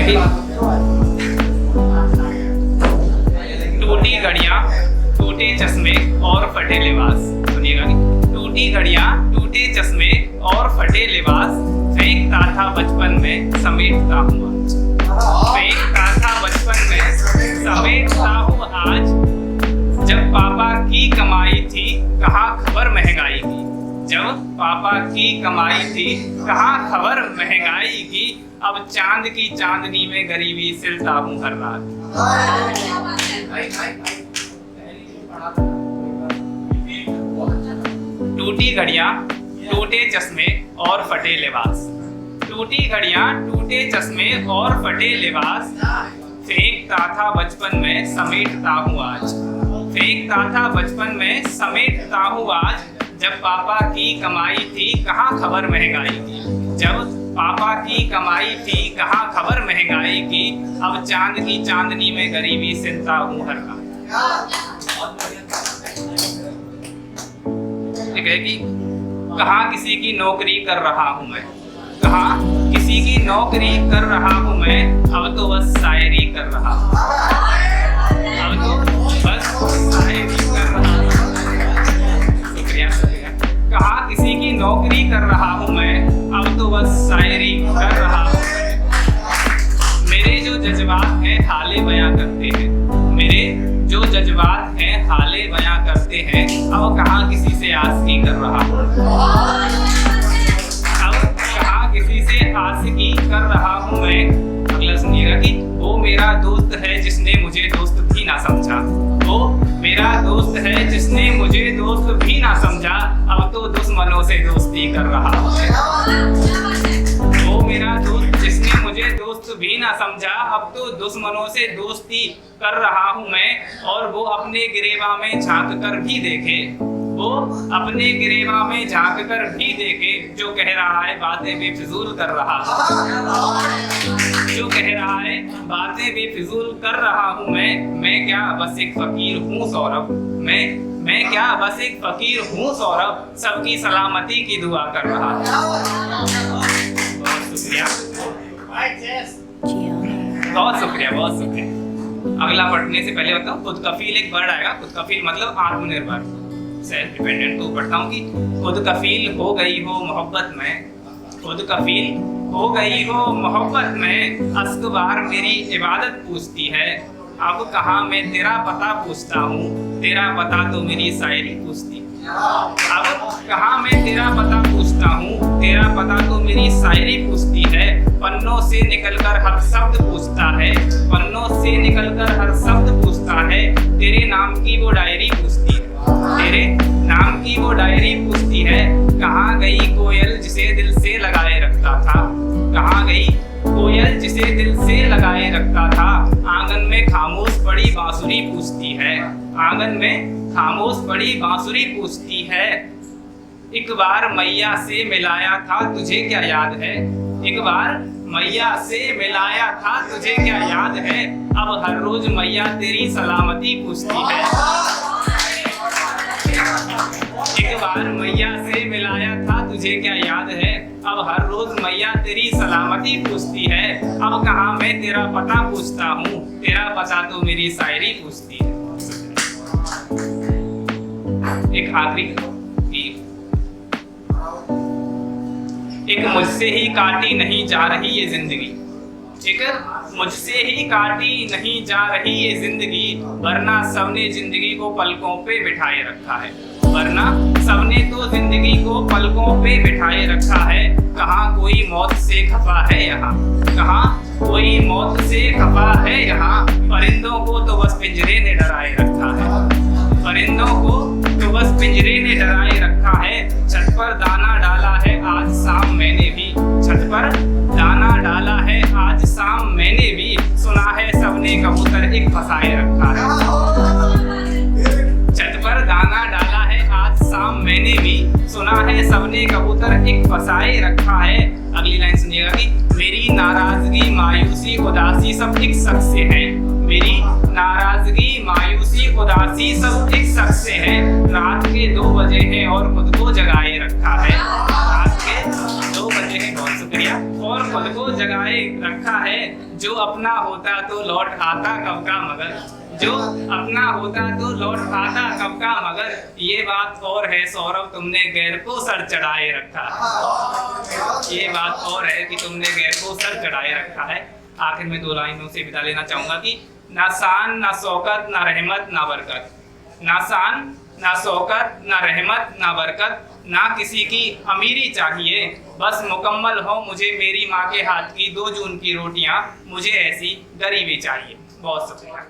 कि टूटी घड़ियां, टूटे चश्मे और फटे लिबास। सुनिएगा कि टूटी घड़ियां, टूटे चश्मे और फटे लिबास, फेंकता था बचपन में समेटता हूँ आज। फेंकता था बचपन में समेटता हूँ आज। जब पापा की कमाई थी कहाँ खबर महंगाई की। जब पापा की कमाई थी कहाँ खबर महंगाई की। अब चांद की चांदनी में गरीबी सिलता हूँ हर रात। टूटी घड़ियां, टूटे चश्मे और फटे लिबास। टूटी घड़ियां, टूटे चश्मे और फटे लिबास, फेंकता था बचपन में समेटता हूँ आज। फेंकता था बचपन में समेटता हूँ आज। जब पापा की कमाई थी कहाँ खबर महंगाई की। जब पापा की कमाई थी कहाँ खबर महंगाई की। अब चांद की चांदनी में गरीबी सिलता हूँ हर रात। कि कहाँ किसी की नौकरी कर रहा हूँ मैं। कहाँ किसी की नौकरी कर रहा हूँ मैं। अब तो बस शायरी कर रहा हूँ। अब तो बस शायरी कर रहा हूँ। शुक्रिया। कहाँ किसी की नौकरी कर रहा हूँ मैं। अब तो बस शायरी कर रहा हूँ। मेरे जो जज्बात हैं हाले बयां करते हैं। मेरे जो जज्बात हैं हाले बयां करते हैं। अब कहाँ किसी से आशिकी कर रहा हूँ। अब कहाँ किसी से आशिकी कर रहा हूँ मैं। अगला सुनिएगा कि वो मेरा दोस्त है जिसने मुझे दोस्त भी ना समझा। वो मेरा दोस्त है जिसने मुझे दोस्त भी ना समझा। अब तो दुश्मनों से दोस्ती कर रहा हूँ। वो मेरा दोस्त जिसने मुझे दोस्त भी ना समझा। अब तो दुश्मनों से दोस्ती कर रहा हूँ मैं। और वो अपने गिरेबा में झांक कर भी देखे। वो अपने गिरेबा में झांक कर भी देखे। जो कह रहा है बातें बेफिजूल कर रहा हूँ। जो कह रहा है बातें बेफिजूल कर रहा हूँ मैं क्या बस एक फकीर हूँ सौरभ। मैं क्या बस एक फकीर हूँ सौरभ। सबकी सलामती की दुआ कर रहा हूँ। बहुत शुक्रिया, बहुत शुक्रिया, बहुत शुक्रिया। अगला पढ़ने से पहले बताऊँ, खुद कफील एक वर्ड आएगा। खुद कफील मतलब आत्मनिर्भर, सेल्फ डिपेंडेंट। तो पढ़ता हूँ कि खुद कफील हो गई हो मोहब्बत में। खुद कफील हो गई हो मोहब्बत में। अस्कबार मेरी इबादत पूछती है। अब कहाँ मैं तेरा पता पूछता हूँ। तेरा पता तो मेरी शायरी पूछती। अब कहाँ मैं तेरा पता पूछता हूँ। तेरा पता तो मेरी शायरी पूछती है। पन्नों से निकलकर हर शब्द पूछता है। पन्नों से निकलकर हर शब्द पूछता है। तेरे नाम की वो डायरी पूछती है। तेरे नाम की वो डायरी पूछती है। कहाँ गई कोयल जिसे दिल से लगाए रखता था। कहाँ गई कोयल जिसे दिल से लगाए रखता था। आंगन में खामोश पड़ी बांसुरी पूछती है। आंगन में खामोश पड़ी बांसुरी पूछती है। एक बार मैया से मिलाया था तुझे क्या याद है। एक बार मैया से मिलाया था तुझे क्या याद है। अब हर रोज मैया तेरी सलामती पूछती है। एक बार मैया से मिलाया था तुझे क्या याद है। अब हर रोज मैया तेरी सलामती पूछती है। अब कहाँ मैं तेरा पता पूछता हूँ। तेरा पता तो मेरी शायरी पूछती है। एक आखिरी, एक मुझसे ही काटी नहीं जा रही ये जिंदगी। एक मुझसे ही काटी नहीं जा रही ये जिंदगी। वरना सबने जिंदगी को पलकों पे बिठाए रखा है। वरना सबने तो जिंदगी को पलकों पे बिठाए रखा है। कहाँ कोई मौत से खफा है यहाँ। कहाँ कोई मौत से खफा है यहाँ। परिंदों को तो बस पिंजरे ने डराए रखा है। परिंदों को तो बस पिंजरे ने डराए रखा है। छत पर दाना डाला है आज शाम मैंने भी। छत पर दाना डाला है आज शाम मैंने भी। सुना है सबने कबूतर एक फंसाए रखा है। छत पर दाना डाला है आज शाम मैंने भी। सुना है सबने कबूतर एक फंसाए रखा है। अगली लाइन सुनिएगा कि मेरी नाराजगी मायूसी उदासी सब एक शख्स से है। मेरी नाराजगी मायूसी उदासी सब एक शख्स से है। रात के 2 बजे हैं और खुद को जगाए रखा है। रात के 2 बजे हैं, बहुत शुक्रिया, और खुद को जगाए रखा है, जो अपना होता तो लौट आता कब का मगर, जो अपना होता तो लौट आता कब का मगर, ये बात और है सौरभ तुमने गैर को सर चढ़ाए रखा है, ये बात और है कि तुमने गैर को सर चढ़ाए रखा है। आखिर में 2 लाइनों से विदा लेना चाहूंगा कि ना शान ना शौकत ना रहमत ना बरकत, ना शान ना शौकत ना रहमत ना बरकत, ना किसी की अमीरी चाहिए, बस मुकम्मल हो मुझे मेरी माँ के हाथ की 2 जून की रोटियां, मुझे ऐसी गरीबी चाहिए। बहुत शुक्रिया।